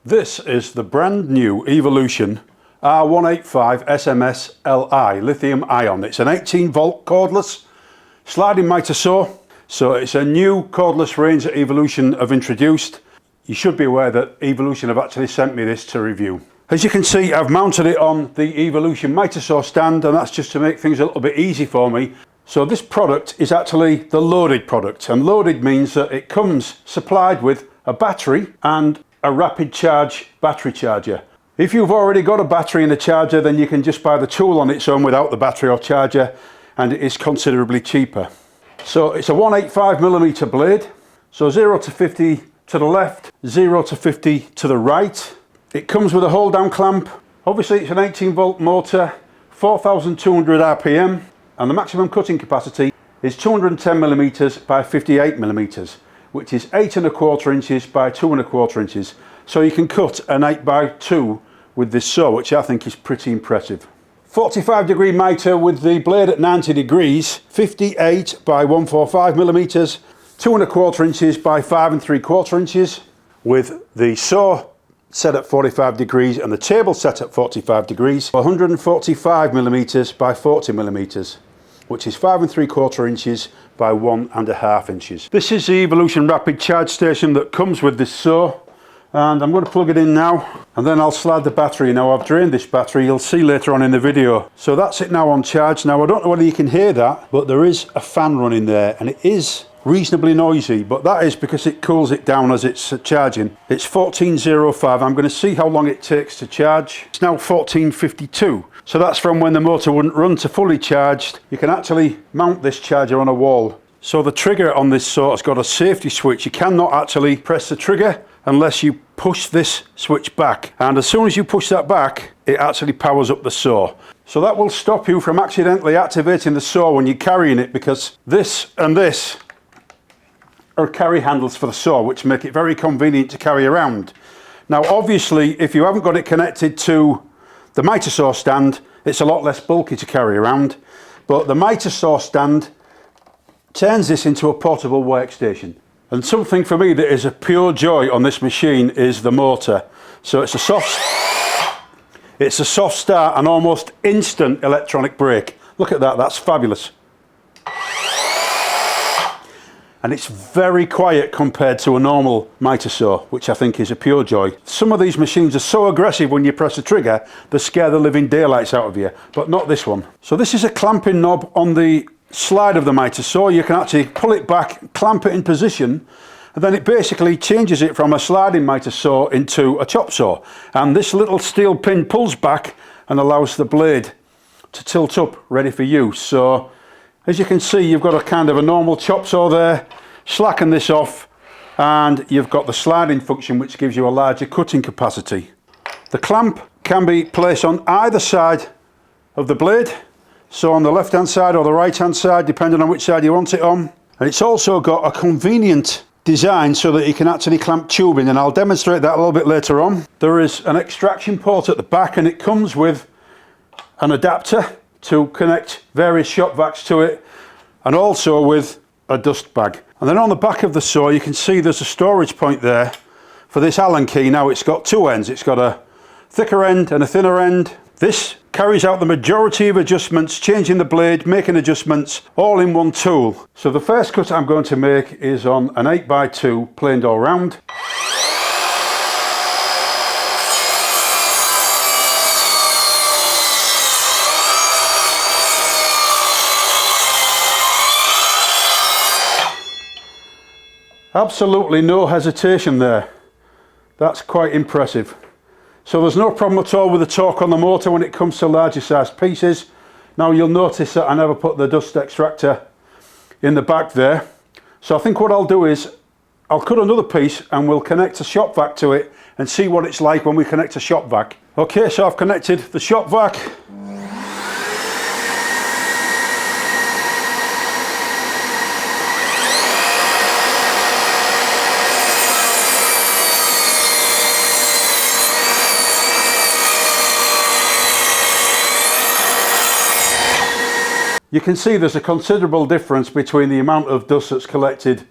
This is the brand new Evolution R185SMS-Li lithium ion. It's an 18 volt cordless sliding mitre saw. So it's a new cordless range that Evolution have introduced. You should be aware that Evolution have actually sent me this to review. As you can see, I've mounted it on the Evolution mitre saw stand, and that's just to make things a little bit easy for me. So this product is actually the loaded product, and loaded means that it comes supplied with a battery and a rapid charge battery charger. If you've already got a battery and a charger, then you can just buy the tool on its own without the battery or charger, and it is considerably cheaper. So it's a 185mm blade, so 0 to 50 to the left, 0 to 50 to the right. It comes with a hold down clamp. Obviously it's an 18 volt motor, 4200 RPM, and the maximum cutting capacity is 210mm by 58mm, which is 8¼ inches by 2¼ inches. So you can cut an 8x2 with this saw, which I think is pretty impressive. 45-degree mitre with the blade at 90 degrees, 58 by 145mm, 2¼ inches by 5¾ inches, with the saw set at 45 degrees and the table set at 45 degrees, 145mm by 40mm, which is 5¾ inches by 1½ inches. This is the Evolution rapid charge station that comes with this saw, and I'm going to plug it in now, and then I'll slide the battery. Now I've drained this battery, you'll see later on in the video. So that's it now on charge. Now I don't know whether you can hear that, but there is a fan running there, and it is reasonably noisy, but that is because it cools it down as it's charging. It's 14:05. I'm going to see how long it takes to charge. It's now 14:52. So that's from when the motor wouldn't run to fully charged. You can actually mount this charger on a wall. So the trigger on this saw has got a safety switch. You cannot actually press the trigger unless you push this switch back, and as soon as you push that back, it actually powers up the saw. So that will stop you from accidentally activating the saw when you're carrying it, because this and this are carry handles for the saw, which make it very convenient to carry around. Now obviously, if you haven't got it connected to the mitre saw stand, it's a lot less bulky to carry around, but the mitre saw stand turns this into a portable workstation. And something for me that is a pure joy on this machine is the motor. So it's a soft start and almost instant electronic brake. Look at that, that's fabulous. And it's very quiet compared to a normal mitre saw, which I think is a pure joy. Some of these machines are so aggressive when you press the trigger, they scare the living daylights out of you, but not this one. So this is a clamping knob on the slide of the mitre saw. You can actually pull it back, clamp it in position, and then it basically changes it from a sliding mitre saw into a chop saw. And this little steel pin pulls back and allows the blade to tilt up, ready for use. So as you can see, you've got a kind of a normal chop saw there. Slacken this off and you've got the sliding function, which gives you a larger cutting capacity. The clamp can be placed on either side of the blade, so on the left hand side or the right hand side, depending on which side you want it on. And it's also got a convenient design so that you can actually clamp tubing, and I'll demonstrate that a little bit later on. There is an extraction port at the back, and it comes with an adapter to connect various shop vacs to it, and also with a dust bag. And then on the back of the saw, you can see there's a storage point there for this Allen key. Now it's got two ends. It's got a thicker end and a thinner end. This carries out the majority of adjustments, changing the blade, making adjustments, all in one tool. So the first cut I'm going to make is on an 8x2 planed all round. Absolutely no hesitation there. That's quite impressive. So there's no problem at all with the torque on the motor when it comes to larger sized pieces. Now you'll notice that I never put the dust extractor in the back there. So I think what I'll do is I'll cut another piece and we'll connect a shop vac to it and see what it's like when we connect a shop vac. Okay, so I've connected the shop vac. You can see there's a considerable difference between the amount of dust that's collected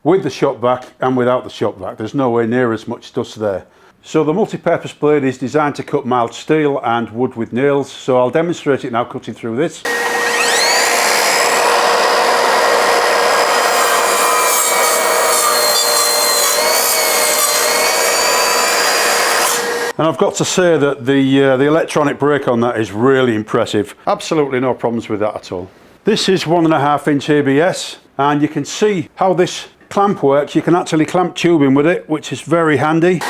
with the shop vac and without the shop vac. There's nowhere near as much dust there. So the multi-purpose blade is designed to cut mild steel and wood with nails, so I'll demonstrate it now cutting through this. And I've got to say that the electronic brake on that is really impressive. Absolutely no problems with that at all. This is 1.5 inch ABS, and you can see how this clamp works. You can actually clamp tubing with it, which is very handy.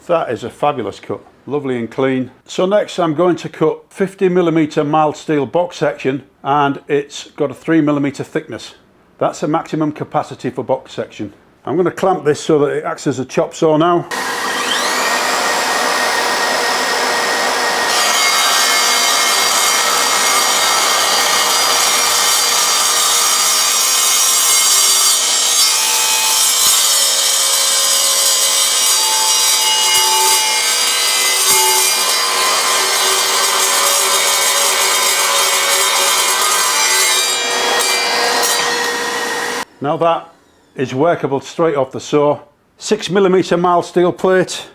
That is a fabulous cut, lovely and clean. So next I'm going to cut 50mm mild steel box section, and it's got a 3mm thickness. That's a maximum capacity for box section. I'm going to clamp this so that it acts as a chop saw now. Now that is workable straight off the saw. 6mm mild steel plate.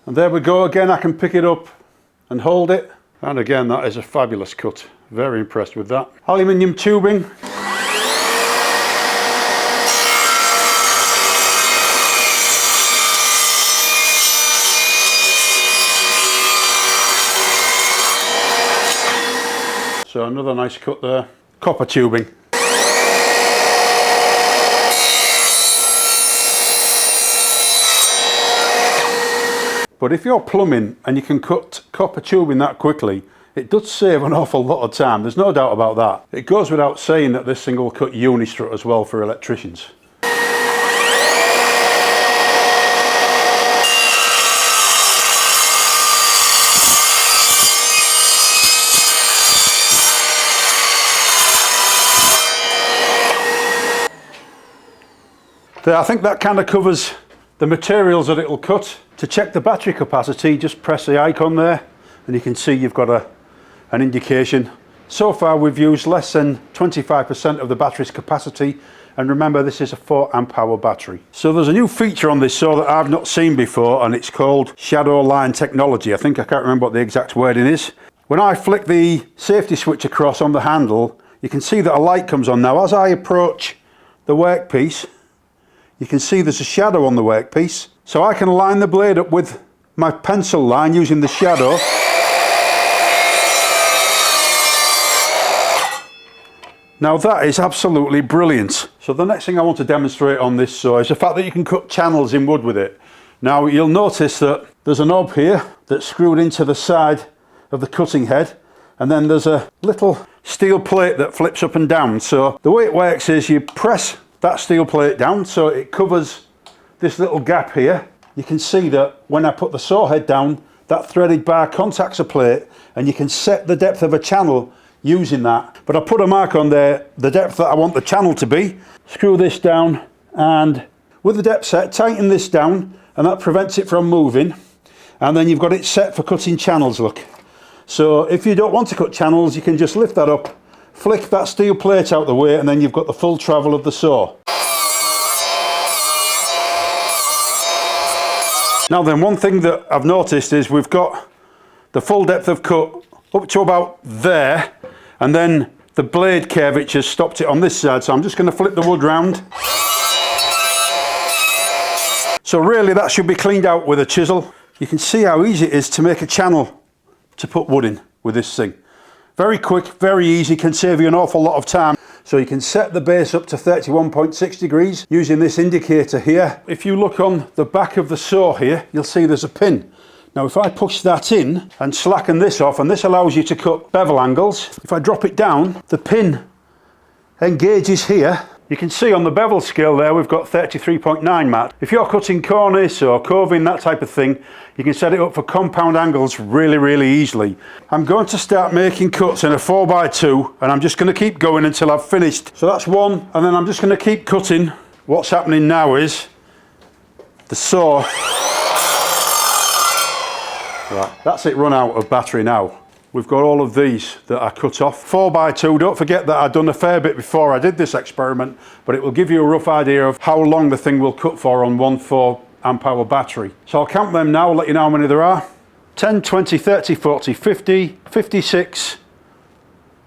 And there we go again, I can pick it up and hold it. And again, that is a fabulous cut. Very impressed with that. Aluminium tubing. So another nice cut there. Copper tubing. But if you're plumbing and you can cut copper tubing that quickly, it does save an awful lot of time. There's no doubt about that. It goes without saying that this thing will cut uni-strut as well for electricians. There, I think that kind of covers the materials that it'll cut. To check the battery capacity, just press the icon there and you can see you've got an indication. So far we've used less than 25% of the battery's capacity, and remember this is a 4 amp hour battery. So there's a new feature on this saw that I've not seen before, and it's called shadow line technology. I can't remember what the exact wording is. When I flick the safety switch across on the handle, you can see that a light comes on. Now as I approach the workpiece, you can see there's a shadow on the workpiece. So I can line the blade up with my pencil line using the shadow. Now that is absolutely brilliant. So the next thing I want to demonstrate on this saw is the fact that you can cut channels in wood with it. Now you'll notice that there's a knob here that's screwed into the side of the cutting head, and then there's a little steel plate that flips up and down. So the way it works is you press that steel plate down so it covers this little gap here. You can see that when I put the saw head down, that threaded bar contacts a plate, and you can set the depth of a channel using that. But I put a mark on there, the depth that I want the channel to be. Screw this down, and with the depth set, tighten this down, and that prevents it from moving. And then you've got it set for cutting channels, look. So if you don't want to cut channels, you can just lift that up, flick that steel plate out the way, and then you've got the full travel of the saw. Now then, one thing that I've noticed is we've got the full depth of cut up to about there, and then the blade curvature has stopped it on this side, so I'm just going to flip the wood round. So really that should be cleaned out with a chisel. You can see how easy it is to make a channel to put wood in with this thing. Very quick, very easy, can save you an awful lot of time. So you can set the base up to 31.6 degrees using this indicator here. If you look on the back of the saw here, you'll see there's a pin. Now if I push that in and slacken this off, and this allows you to cut bevel angles, if I drop it down, the pin engages here, You can see on the bevel scale there we've got 33.9 mat. If you're cutting cornice or coving, that type of thing, you can set it up for compound angles really easily. I'm going to start making cuts in a 4x2 and I'm just going to keep going until I've finished. So that's one, and then I'm just going to keep cutting. What's happening now is the saw, right, that's it run out of battery now. We've got all of these that are cut off. 4x2, don't forget that I'd done a fair bit before I did this experiment, but it will give you a rough idea of how long the thing will cut for on one 4 amp hour battery. So I'll count them now, let you know how many there are. 10, 20, 30, 40, 50, 56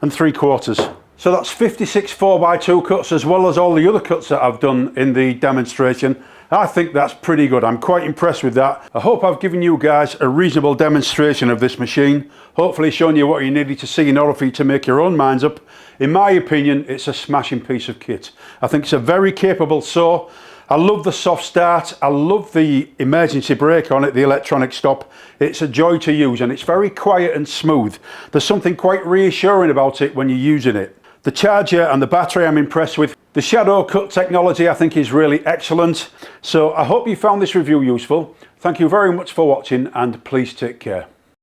and 3/4. So that's 56 4x2 cuts, as well as all the other cuts that I've done in the demonstration. I think that's pretty good. I'm quite impressed with that. I hope I've given you guys a reasonable demonstration of this machine. Hopefully shown you what you needed to see in order for you to make your own minds up. In my opinion, it's a smashing piece of kit. I think it's a very capable saw. I love the soft start. I love the emergency brake on it, the electronic stop. It's a joy to use and it's very quiet and smooth. There's something quite reassuring about it when you're using it. The charger and the battery I'm impressed with. The shadow cut technology I think is really excellent. So I hope you found this review useful. Thank you very much for watching and please take care.